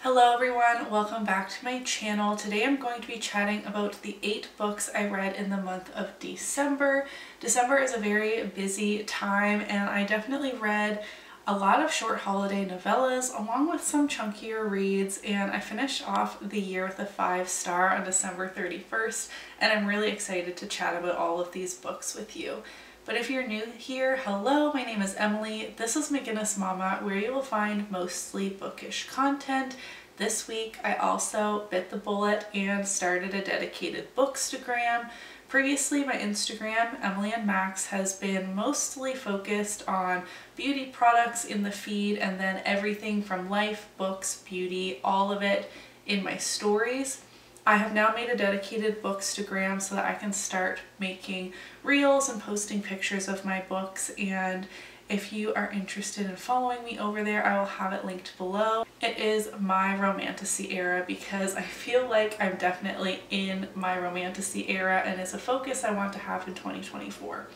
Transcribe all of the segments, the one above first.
Hello everyone, welcome back to my channel. Today I'm going to be chatting about the 8 books I read in the month of December. December is a very busy time and I definitely read a lot of short holiday novellas along with some chunkier reads, and I finished off the year with a 5-star on December 31st, and I'm really excited to chat about all of these books with you. But if you're new here, hello, my name is Emily. This is MacInnis Mama, where you will find mostly bookish content. This week I also bit the bullet and started a dedicated bookstagram. Previously my Instagram, Emily and Max, has been mostly focused on beauty products in the feed, and then everything from life, books, beauty, all of it in my stories. I have now made a dedicated bookstagram so that I can start making reels and posting pictures of my books, and if you are interested in following me over there, I will have it linked below. It is my romantasy era because I feel like I'm definitely in my romantasy era and it's a focus I want to have in 2024.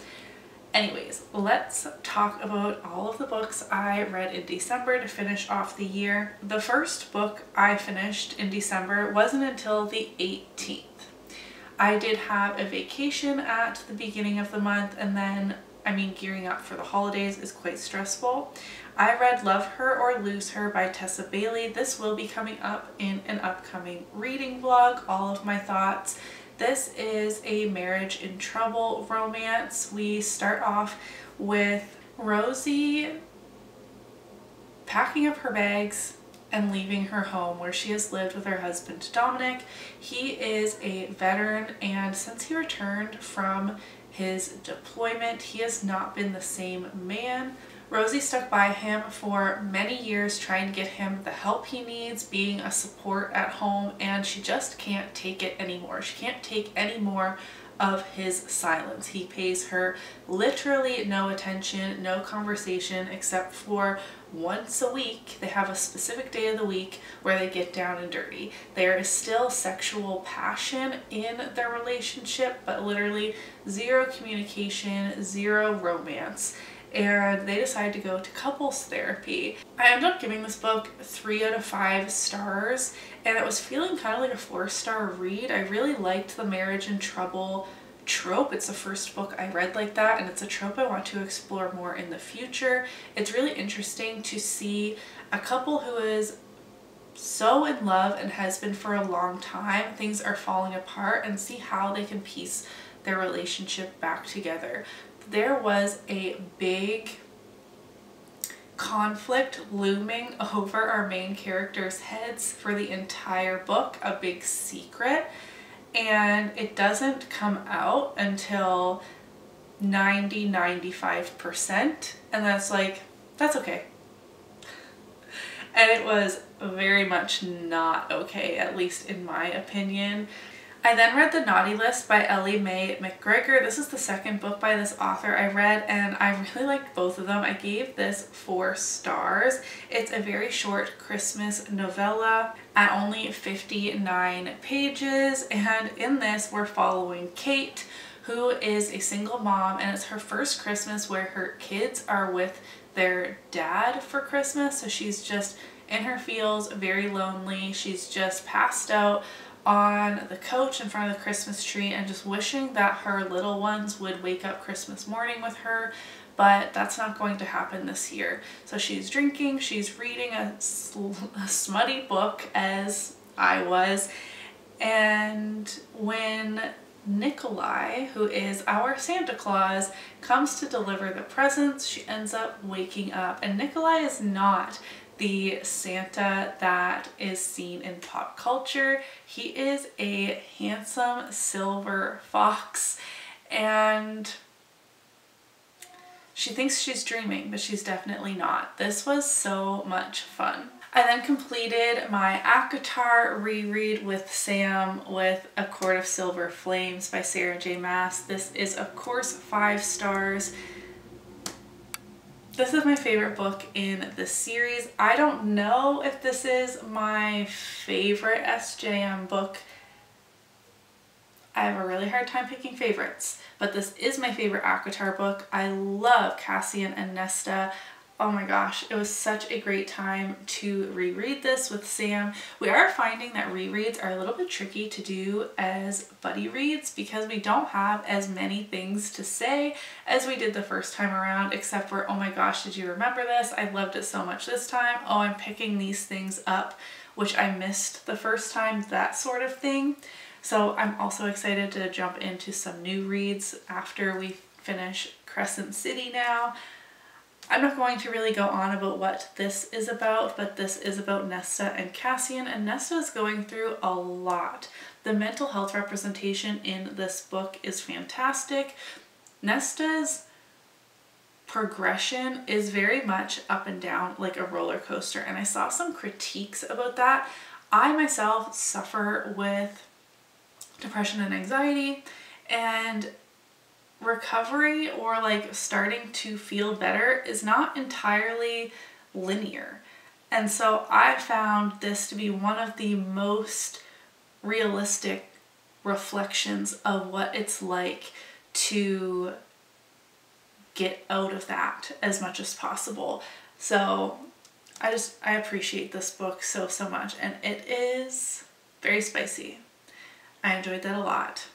Anyways, let's talk about all of the books I read in December to finish off the year. The first book I finished in December wasn't until the 18th. I did have a vacation at the beginning of the month, and then, gearing up for the holidays is quite stressful. I read Love Her or Lose Her by Tessa Bailey. This will be coming up in an upcoming reading vlog, all of my thoughts. This is a marriage in trouble romance. We start off with Rosie packing up her bags and leaving her home where she has lived with her husband Dominic. He is a veteran, and since he returned from his deployment, he has not been the same man. Rosie stuck by him for many years trying to get him the help he needs, being a support at home, and she just can't take it anymore. She can't take any more of his silence. He pays her literally no attention, no conversation, except for once a week. They have a specific day of the week where they get down and dirty. There is still sexual passion in their relationship, but literally zero communication, zero romance. And they decide to go to couples therapy. I ended up giving this book 3 out of 5 stars, and it was feeling kind of like a 4-star read. I really liked the marriage in trouble trope. It's the first book I read like that, and it's a trope I want to explore more in the future. It's really interesting to see a couple who is so in love and has been for a long time, things are falling apart, and see how they can piece their relationship back together. There was a big conflict looming over our main characters' heads for the entire book, a big secret, and it doesn't come out until 95%, and that's okay. And it was very much not okay, at least in my opinion. I then read The Naughty List by Ellie Mae McGregor. This is the second book by this author I read, and I really liked both of them. I gave this 4 stars. It's a very short Christmas novella at only 59 pages, and in this we're following Kate, who is a single mom, and it's her first Christmas where her kids are with their dad for Christmas, so she's just in her feels, very lonely. She's just passed out on the couch in front of the Christmas tree and just wishing that her little ones would wake up Christmas morning with her, but that's not going to happen this year. So she's drinking, she's reading a smutty book, as I was, and when Nikolai, who is our Santa Claus, comes to deliver the presents, she ends up waking up, and Nikolai is not the Santa that is seen in pop culture. He is a handsome silver fox, and she thinks she's dreaming, but she's definitely not. This was so much fun. I then completed my ACOTAR reread with Sam with A Court of Silver Flames by Sarah J. Maas. This is of course 5 stars. This is my favorite book in the series. I don't know if this is my favorite SJM book. I have a really hard time picking favorites, but this is my favorite ACOTAR book. I love Cassian and Nesta. Oh my gosh, it was such a great time to reread this with Sam. We are finding that rereads are a little bit tricky to do as buddy reads because we don't have as many things to say as we did the first time around, except for, oh my gosh, did you remember this? I loved it so much this time. Oh, I'm picking these things up, which I missed the first time, that sort of thing. So I'm also excited to jump into some new reads after we finish Crescent City now. I'm not going to really go on about what this is about, but this is about Nesta and Cassian, and Nesta is going through a lot. The mental health representation in this book is fantastic. Nesta's progression is very much up and down like a roller coaster, and I saw some critiques about that. I myself suffer with depression and anxiety, and recovery or like starting to feel better is not entirely linear. And so I found this to be one of the most realistic reflections of what it's like to get out of that as much as possible. So I appreciate this book so much, and it is very spicy. I enjoyed that a lot.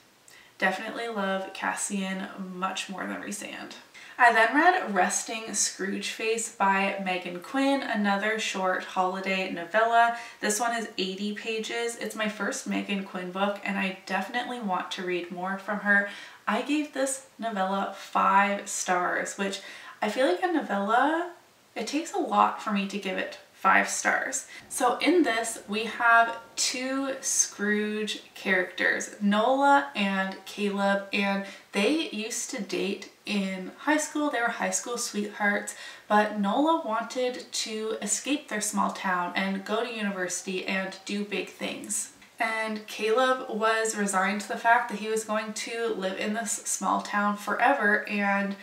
Definitely love Cassian much more than Rhysand. I then read Resting Scrooge Face by Megan Quinn, another short holiday novella. This one is 80 pages. It's my first Megan Quinn book, and I definitely want to read more from her. I gave this novella 5 stars, which I feel like a novella, it takes a lot for me to give it 5 stars. So in this, we have 2 Scrooge characters, Nola and Caleb, and they used to date in high school. They were high school sweethearts, but Nola wanted to escape their small town and go to university and do big things. And Caleb was resigned to the fact that he was going to live in this small town forever, and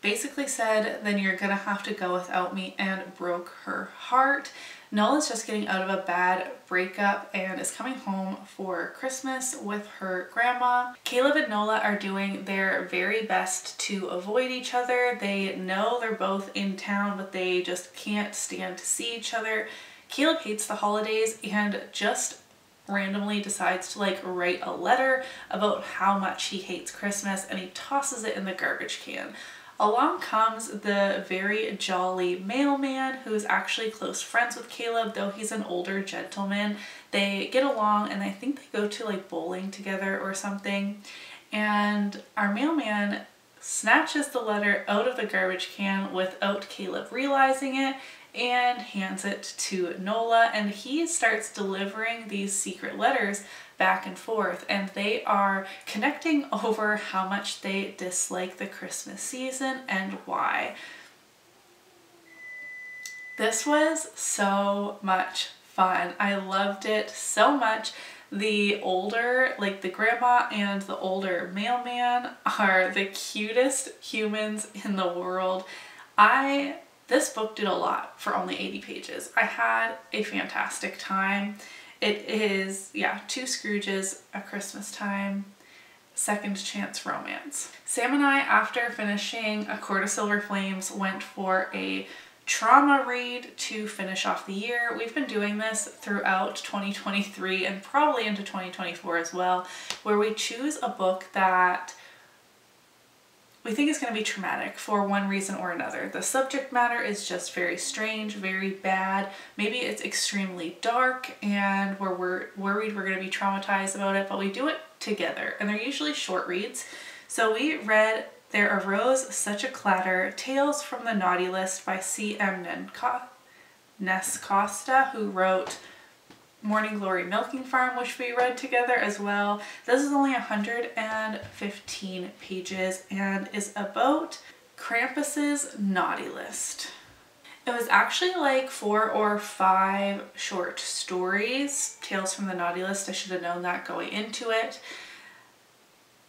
basically said, then you're gonna have to go without me, and broke her heart. Nola's just getting out of a bad breakup and is coming home for Christmas with her grandma. Caleb and Nola are doing their very best to avoid each other. They know they're both in town, but they just can't stand to see each other. Caleb hates the holidays and just randomly decides to like write a letter about how much he hates Christmas, and he tosses it in the garbage can. Along comes the very jolly mailman who's actually close friends with Caleb, though he's an older gentleman. They get along, and I think they go to like bowling together or something. And our mailman snatches the letter out of the garbage can without Caleb realizing it and hands it to Nola, and he starts delivering these secret letters back and forth, and they are connecting over how much they dislike the Christmas season and why. This was so much fun. I loved it so much. The older, like the grandma and the older mailman, are the cutest humans in the world. This book did a lot for only 80 pages. I had a fantastic time. It is, yeah, 2 Scrooges, A Christmas Time, second chance romance. Sam and I, after finishing A Court of Silver Flames, went for a trauma read to finish off the year. We've been doing this throughout 2023 and probably into 2024 as well, where we choose a book that we think is going to be traumatic for one reason or another. The subject matter is just very strange, very bad. Maybe it's extremely dark and we're worried we're going to be traumatized about it, but we do it together, and they're usually short reads. So we read There Arose Such a Clatter, Tales from the Naughty List by C.M. Ness Costa, who wrote Morning Glory Milking Farm, which we read together as well. This is only 115 pages and is about Krampus's naughty list. It was actually like 4 or 5 short stories, Tales from the Naughty List. I should have known that going into it.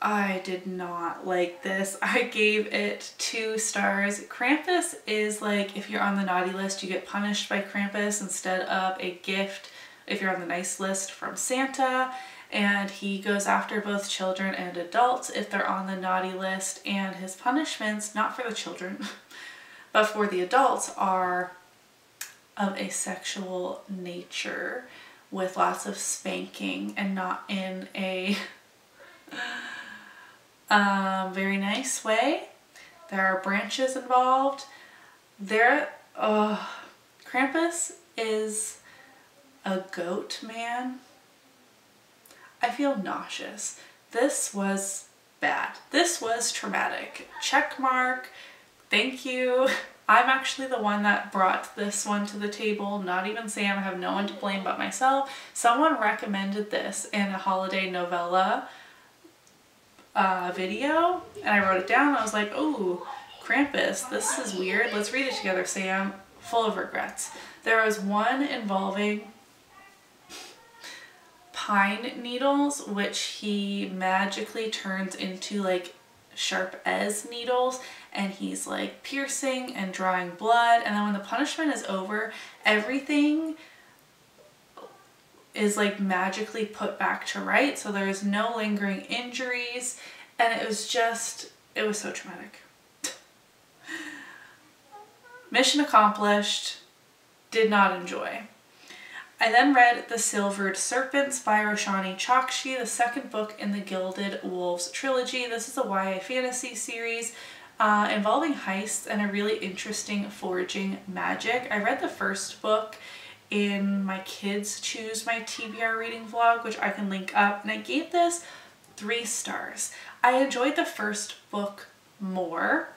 I did not like this. I gave it 2 stars. Krampus is like, if you're on the naughty list, you get punished by Krampus instead of a gift if you're on the nice list from Santa, and he goes after both children and adults if they're on the naughty list, and his punishments, not for the children, but for the adults are of a sexual nature with lots of spanking and not in a very nice way. There are branches involved. Krampus is a goat man. I feel nauseous. This was bad. This was traumatic. Check mark. Thank you. I'm actually the one that brought this one to the table, not even Sam. I have no one to blame but myself. Someone recommended this in a holiday novella video, and I wrote it down. I was like, oh, Krampus, this is weird. Let's read it together, Sam. Full of regrets. There was one involving pine needles, which he magically turns into like sharp as needles, and he's like piercing and drawing blood, and then when the punishment is over, everything is like magically put back to right, so there's no lingering injuries, and it was so traumatic. Mission accomplished. Did not enjoy. I then read The Silvered Serpents by Roshani Chokshi, the second book in the Gilded Wolves trilogy. This is a YA fantasy series involving heists and a really interesting foraging magic. I read the first book in my kids choose my TBR reading vlog, which I can link up, and I gave this 3 stars. I enjoyed the first book more,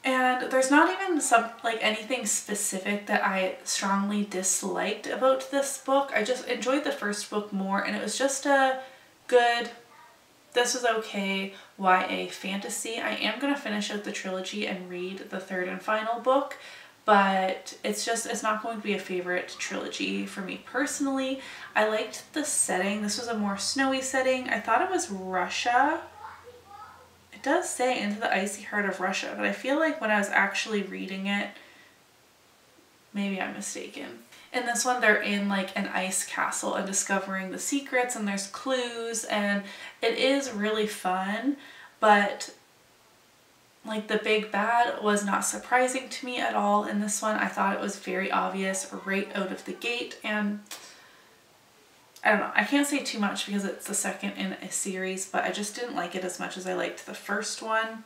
and there's not even anything specific that I strongly disliked about this book. I just enjoyed the first book more, and it was just a good, this was okay YA fantasy. I am going to finish out the trilogy and read the third and final book, but it's not going to be a favorite trilogy for me personally. I liked the setting. This was a more snowy setting. I thought it was Russia. It does say into the icy heart of Russia, but I feel like when I was actually reading it, maybe I'm mistaken. In this one, they're in like an ice castle and discovering the secrets, and there's clues, and it is really fun, but like the big bad was not surprising to me at all in this one. I thought it was very obvious right out of the gate, and I don't know, I can't say too much because it's the second in a series, but I just didn't like it as much as I liked the first one.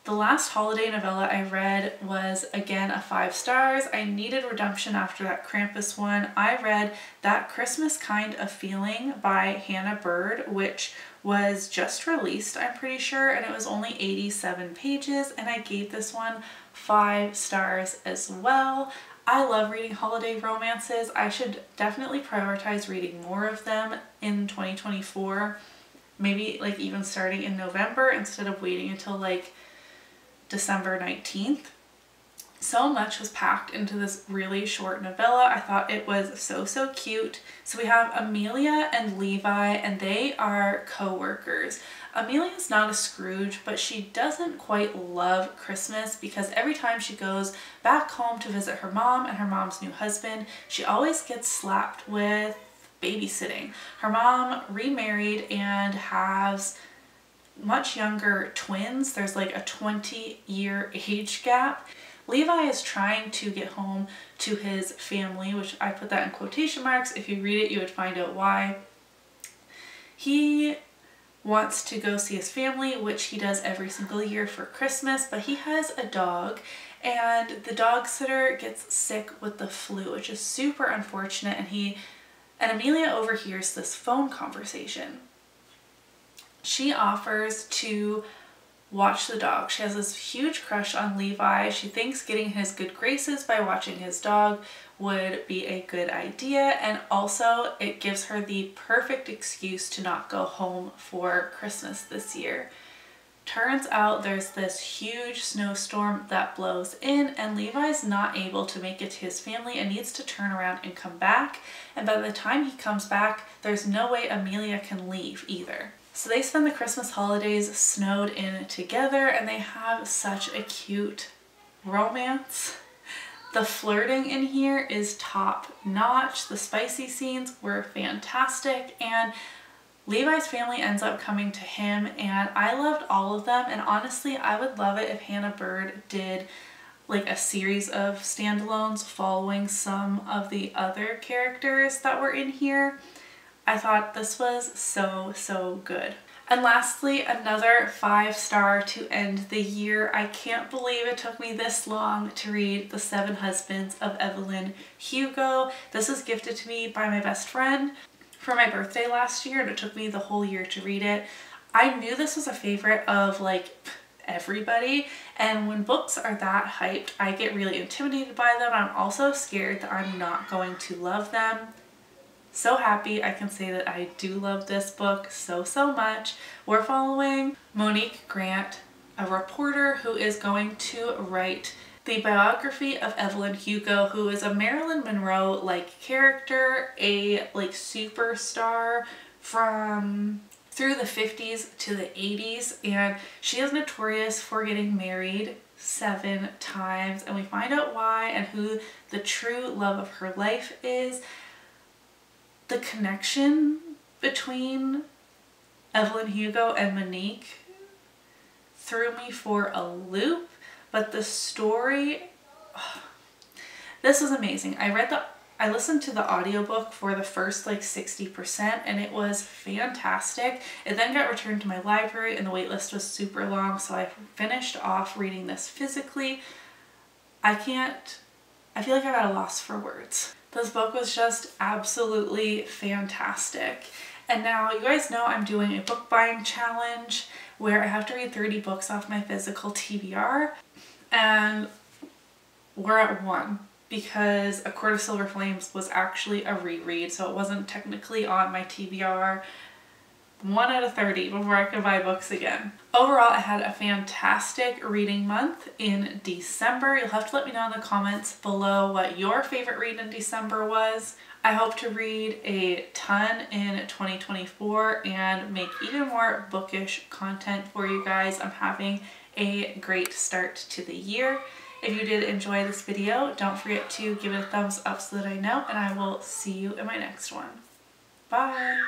The last holiday novella I read was, again, a 5 stars. I needed redemption after that Krampus one. I read That Christmas Kind of Feeling by Hannah Bird, which was just released, I'm pretty sure, and it was only 87 pages, and I gave this one 5 stars as well. I love reading holiday romances. I should definitely prioritize reading more of them in 2024. Maybe like even starting in November instead of waiting until like December 19th. So much was packed into this really short novella. I thought it was so cute. So we have Amelia and Levi, and they are co-workers. Amelia's not a Scrooge, but she doesn't quite love Christmas because every time she goes back home to visit her mom and her mom's new husband, she always gets slapped with babysitting. Her mom remarried and has much younger twins. There's like a 20-year age gap. Levi is trying to get home to his family, which I put that in quotation marks. If you read it, you would find out why. He wants to go see his family, which he does every single year for Christmas, but he has a dog, and the dog sitter gets sick with the flu, which is super unfortunate, and Amelia overhears this phone conversation. She offers to watch the dog. She has this huge crush on Levi. She thinks getting his good graces by watching his dog would be a good idea, and also it gives her the perfect excuse to not go home for Christmas this year. Turns out there's this huge snowstorm that blows in, and Levi's not able to make it to his family and needs to turn around and come back, and by the time he comes back, there's no way Amelia can leave either. So they spend the Christmas holidays snowed in together, and they have such a cute romance. The flirting in here is top notch. The spicy scenes were fantastic, and Levi's family ends up coming to him, and I loved all of them, and honestly I would love it if Hannah Bird did like a series of standalones following some of the other characters that were in here. I thought this was so good. And lastly, another 5-star to end the year. I can't believe it took me this long to read The 7 Husbands of Evelyn Hugo. This was gifted to me by my best friend for my birthday last year, and it took me the whole year to read it. I knew this was a favorite of like everybody, and when books are that hyped, I get really intimidated by them. I'm also scared that I'm not going to love them. So happy I can say that I do love this book so much. We're following Monique Grant, a reporter who is going to write the biography of Evelyn Hugo, who is a Marilyn Monroe like character, a like superstar from through the 50s to the 80s, and she is notorious for getting married 7 times, and we find out why and who the true love of her life is. The connection between Evelyn Hugo and Monique threw me for a loop, but the story, this was amazing. I listened to the audiobook for the first like 60%, and it was fantastic. It then got returned to my library and the waitlist was super long, so I finished off reading this physically. I feel like I'm at a loss for words. This book was just absolutely fantastic. And now you guys know I'm doing a book buying challenge where I have to read 30 books off my physical TBR, and we're at 1 because A Court of Silver Flames was actually a reread, so it wasn't technically on my TBR. 1 out of 30 before I could buy books again. Overall, I had a fantastic reading month in December. You'll have to let me know in the comments below what your favorite read in December was. I hope to read a ton in 2024 and make even more bookish content for you guys. I'm having a great start to the year. If you did enjoy this video, don't forget to give it a thumbs up so that I know, and I will see you in my next one. Bye!